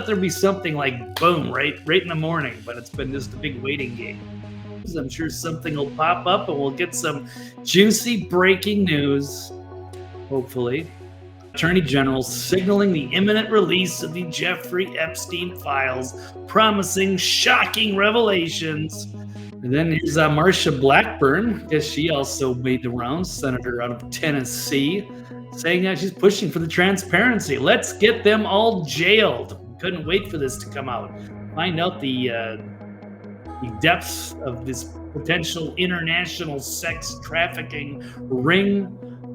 thought there'd be something like boom, right in the morning, but it's been just a big waiting game. I'm sure something will pop up and we'll get some juicy breaking news, hopefully. Attorney General signaling the imminent release of the Jeffrey Epstein Files, promising shocking revelations. And then here's Marsha Blackburn. I guess she also made the rounds, senator out of Tennessee, saying that she's pushing for the transparency. Let's get them all jailed. Couldn't wait for this to come out. Find out the depths of this potential international sex trafficking ring,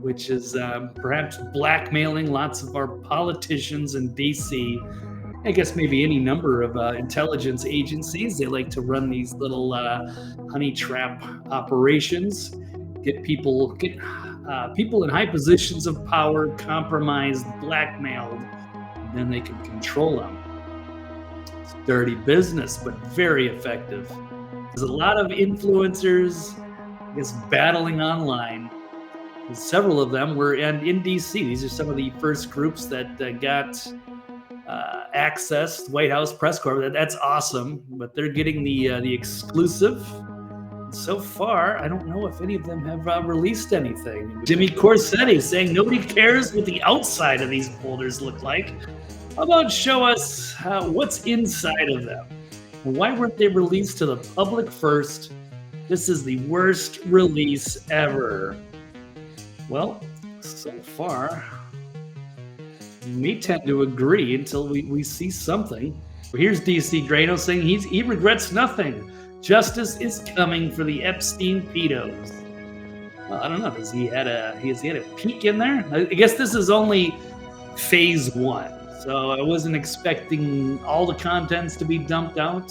which is perhaps blackmailing lots of our politicians in D.C. I guess maybe any number of intelligence agencies. They like to run these little honey trap operations, get people in high positions of power compromised, blackmailed, and then they can control them. It's dirty business, but very effective. There's a lot of influencers, I guess, battling online. Several of them were in D.C. These are some of the first groups that got access to White House press corps. That's awesome, but they're getting the exclusive. So far, I don't know if any of them have released anything. Jimmy Corsetti saying nobody cares what the outside of these folders look like. How about show us what's inside of them? Why weren't they released to the public first? This is the worst release ever. Well, so far, we tend to agree until we see something. Here's DC Grano saying he regrets nothing. Justice is coming for the Epstein pedos. Well, I don't know. Has he had a peek in there? I guess this is only phase 1, so I wasn't expecting all the contents to be dumped out.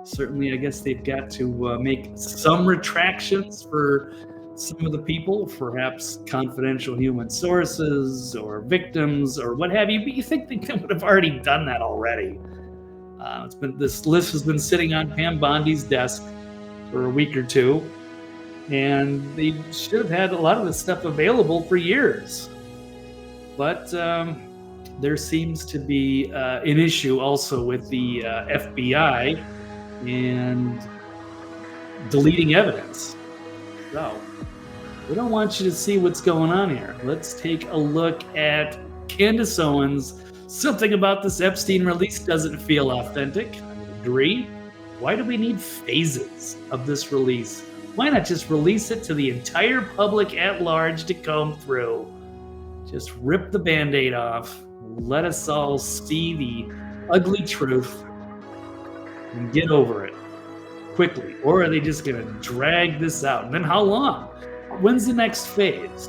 Certainly, I guess they've got to make some retractions for some of the people, perhaps confidential human sources or victims or what have you, but you think they would have already done that already. This list has been sitting on Pam Bondi's desk for a week or two, and they should have had a lot of this stuff available for years. But there seems to be an issue also with the FBI and deleting evidence. So we don't want you to see what's going on here. Let's take a look at Candace Owens. Something about this Epstein release doesn't feel authentic. I agree. Why do we need phases of this release? Why not just release it to the entire public at large to comb through? Just rip the Band-Aid off. Let us all see the ugly truth and get over it quickly. Or are they just going to drag this out? And then how long? When's the next phase?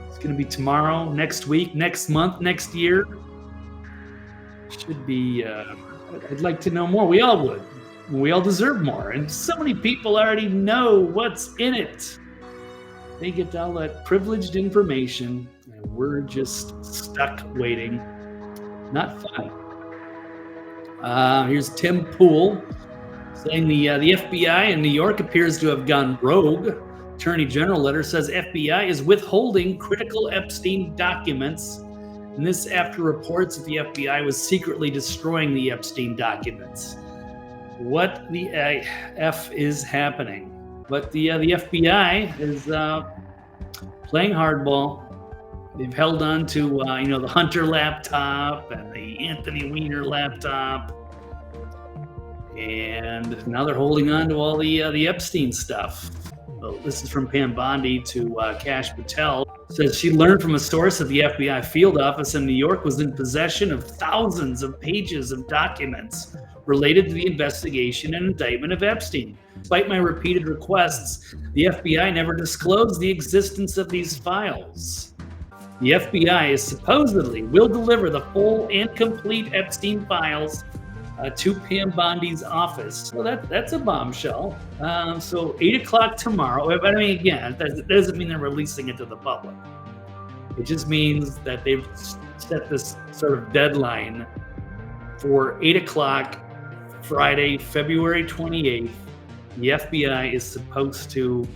It's going to be tomorrow, next week, next month, next year? Should be, I'd like to know more. We all would. We all deserve more. And so many people already know what's in it. They get all that privileged information, and we're just stuck waiting. Not fun. Here's Tim Pool saying the FBI in New York appears to have gone rogue. Attorney General letter says FBI is withholding critical Epstein documents. And this after reports that the FBI was secretly destroying the Epstein documents. What the F is happening? But the FBI is playing hardball. They've held on to the Hunter laptop and the Anthony Weiner laptop, and now they're holding on to all the Epstein stuff. Well, this is from Pam Bondi to Kash Patel. Says she learned from a source that the FBI field office in New York was in possession of thousands of pages of documents related to the investigation and indictment of Epstein. Despite my repeated requests, the FBI never disclosed the existence of these files. The FBI is supposedly will deliver the full and complete Epstein files to Pam Bondi's office. Well, that's a bombshell. So 8 o'clock tomorrow. But I mean, again, that doesn't mean they're releasing it to the public. It just means that they've set this sort of deadline for 8 o'clock Friday, February 28th. The FBI is supposed to,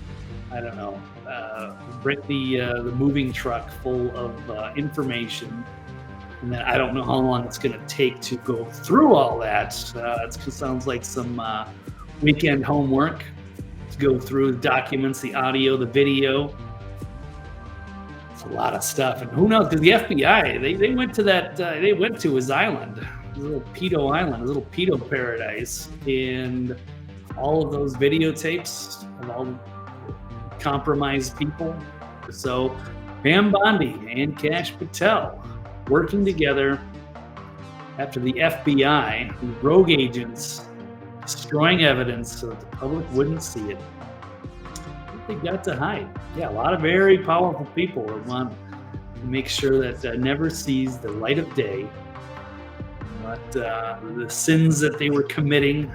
bring the moving truck full of information And then I don't know how long it's going to take to go through all that. It sounds like some weekend homework to go through the documents, the audio, the video. It's a lot of stuff, and who knows? Because the FBI they went to that they went to his island, his little pedo island, his little pedo paradise, and all of those videotapes of all the compromised people. So Pam Bondi and Kash Patel working together after the FBI, the rogue agents, destroying evidence so that the public wouldn't see it. What they got to hide? Yeah, a lot of very powerful people that want to make sure that never sees the light of day. But the sins that they were committing